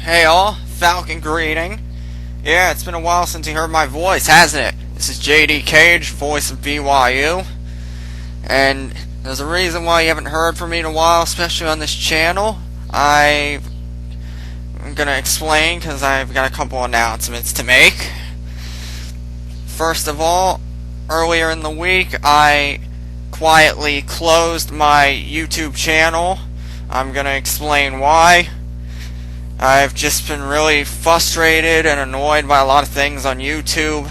Hey all, Falcon greeting. Yeah, it's been a while since you heard my voice, hasn't it? This is JD Cage, voice of BYU. And there's a reason why you haven't heard from me in a while, especially on this channel. I'm gonna explain because I've got a couple announcements to make. First of all, earlier in the week I quietly closed my YouTube channel. I'm gonna explain why. I've just been really frustrated and annoyed by a lot of things on YouTube.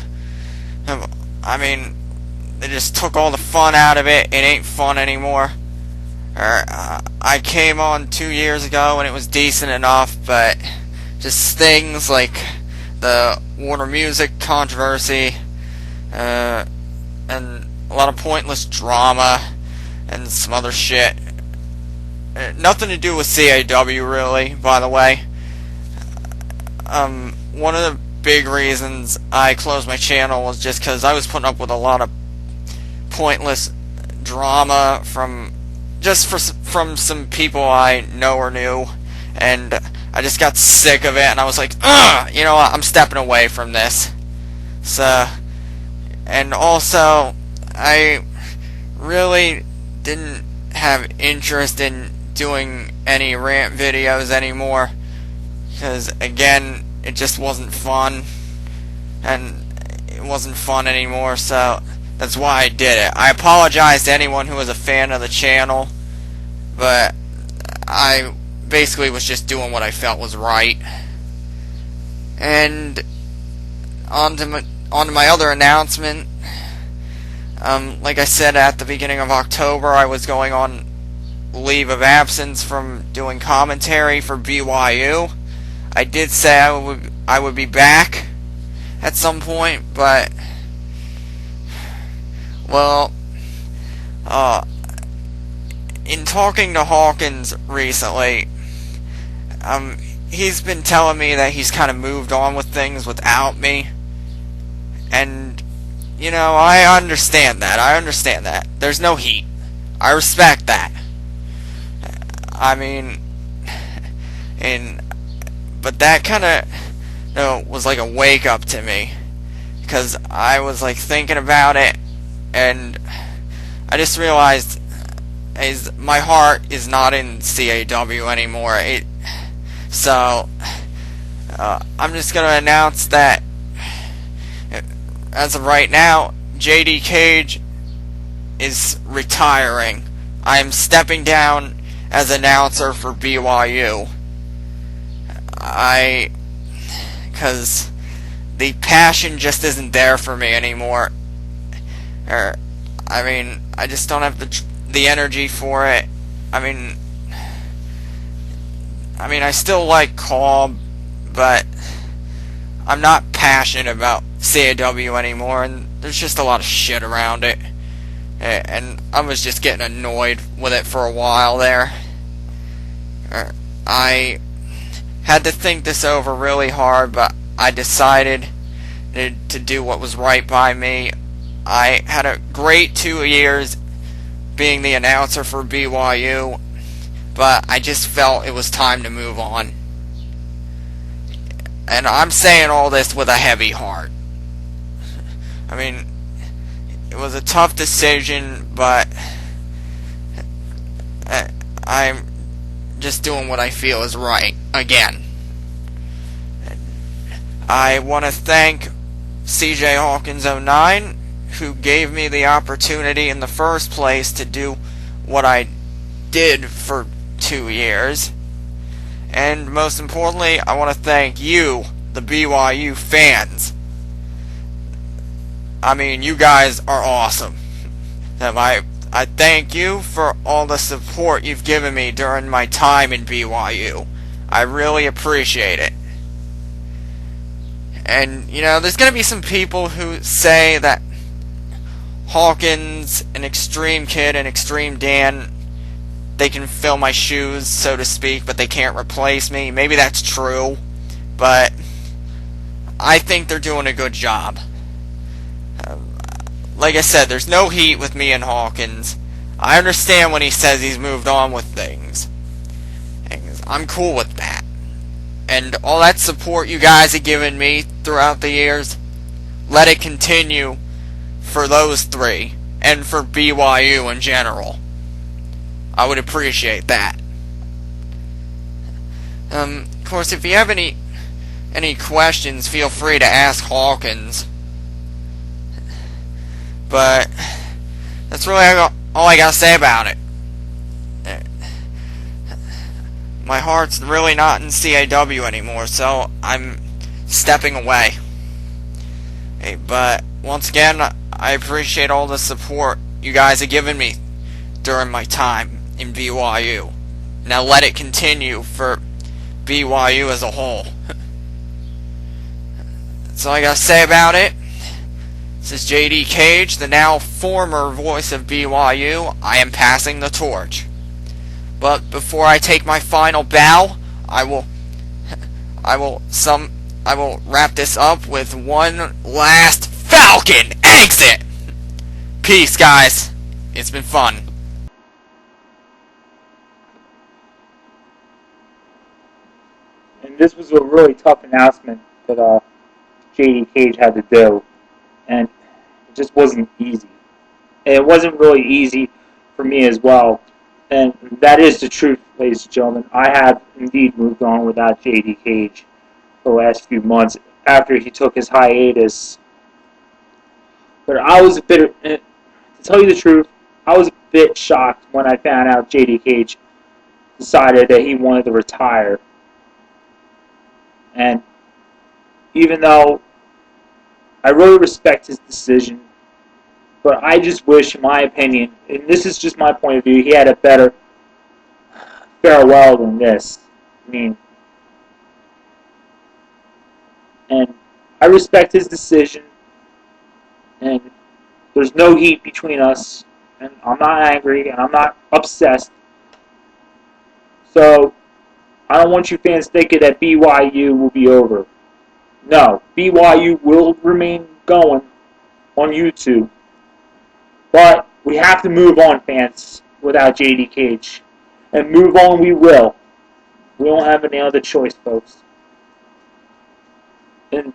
I mean, they just took all the fun out of it. It ain't fun anymore. I came on 2 years ago and it was decent enough, but just things like the Warner Music controversy, and a lot of pointless drama and some other shit. Nothing to do with CAW really, by the way. One of the big reasons I closed my channel was just because I was putting up with a lot of pointless drama from some people I know or knew, and I just got sick of it, and I was like, ugh, you know what, I'm stepping away from this. So, and also, I really didn't have interest in doing any rant videos anymore, because again, it just wasn't fun, and it wasn't fun anymore, so that's why I did it. I apologize to anyone who was a fan of the channel, but I basically was just doing what I felt was right. And on to my other announcement. Like I said at the beginning of October, I was going on leave of absence from doing commentary for BYU. I did say I would be back at some point, but well, in talking to Hawkins recently, he's been telling me that he's kind of moved on with things without me, and you know, I understand that. There's no heat. I respect that. I mean, but that kind of, was like a wake up to me, because I was like thinking about it, and I just realized my heart is not in CAW anymore. So I'm just gonna announce that as of right now, JD Cage is retiring. I am stepping down as announcer for BYU. Because the passion just isn't there for me anymore. I mean, I just don't have the energy for it. I mean, I still like Cobb, but I'm not passionate about CAW anymore, and there's just a lot of shit around it. And I was just getting annoyed with it for a while there. I had to think this over really hard, but I decided to do what was right by me. I had a great 2 years being the announcer for BYU, but I just felt it was time to move on. And I'm saying all this with a heavy heart. I mean, it was a tough decision, but I'm just doing what I feel is right again. I want to thank CJ Hawkins 09, who gave me the opportunity in the first place to do what I did for 2 years. And most importantly, I want to thank you, the BYU fans. I mean, you guys are awesome. I thank you for all the support you've given me during my time in BYU. I really appreciate it. And, you know, there's going to be some people who say that Hawkins, an Extreme Kid, and Extreme Dan, they can fill my shoes, so to speak, but they can't replace me. Maybe that's true, but I think they're doing a good job. Like I said, there's no heat with me and Hawkins. I understand when he says he's moved on with things. I'm cool with that. and all that support you guys have given me throughout the years, let it continue for those three, and for BYU in general. I would appreciate that. Of course, if you have any questions, feel free to ask Hawkins. But that's really all I gotta say about it. My heart's really not in CAW anymore, so I'm stepping away. Hey, but once again, I appreciate all the support you guys have given me during my time in BYU. Now let it continue for BYU as a whole. That's all I gotta say about it. This is JD Cage, the now former voice of BYU. I am passing the torch. But before I take my final bow, I will wrap this up with one last Falcon exit. Peace, guys. It's been fun. And this was a really tough announcement that JD Cage had to do, and it just wasn't easy. And it wasn't really easy for me as well. And that is the truth, ladies and gentlemen. I have indeed moved on without JD Cage the last few months after he took his hiatus. But I was to tell you the truth, I was a bit shocked when I found out JD Cage decided that he wanted to retire. And even though I really respect his decision, but I just wish, in my opinion, and this is just my point of view, he had a better farewell than this. I mean, and I respect his decision, and there's no heat between us, and I'm not angry, and I'm not obsessed. So, I don't want you fans thinking that BYU will be over. No, BYU will remain going on YouTube. But we have to move on, fans, without JD Cage. And move on we will. We don't have any other choice, folks. And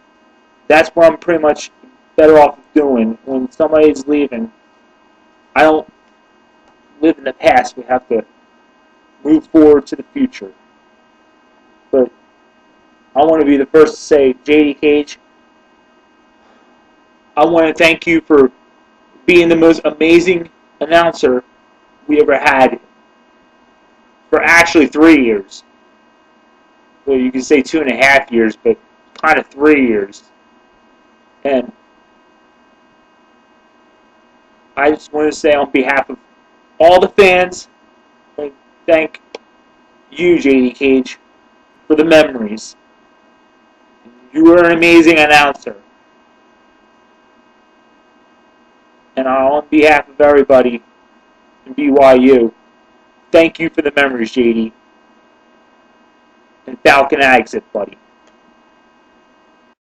that's what I'm pretty much better off doing. When somebody's leaving, I don't live in the past. We have to move forward to the future. But I want to be the first to say, JD Cage, I want to thank you for being the most amazing announcer we ever had for actually 3 years. Well, you can say 2.5 years, but kind of 3 years. And I just want to say on behalf of all the fans, thank you, JD Cage, for the memories. You were an amazing announcer. And on behalf of everybody in BYU, thank you for the memories, JD. And Falcon exit, buddy.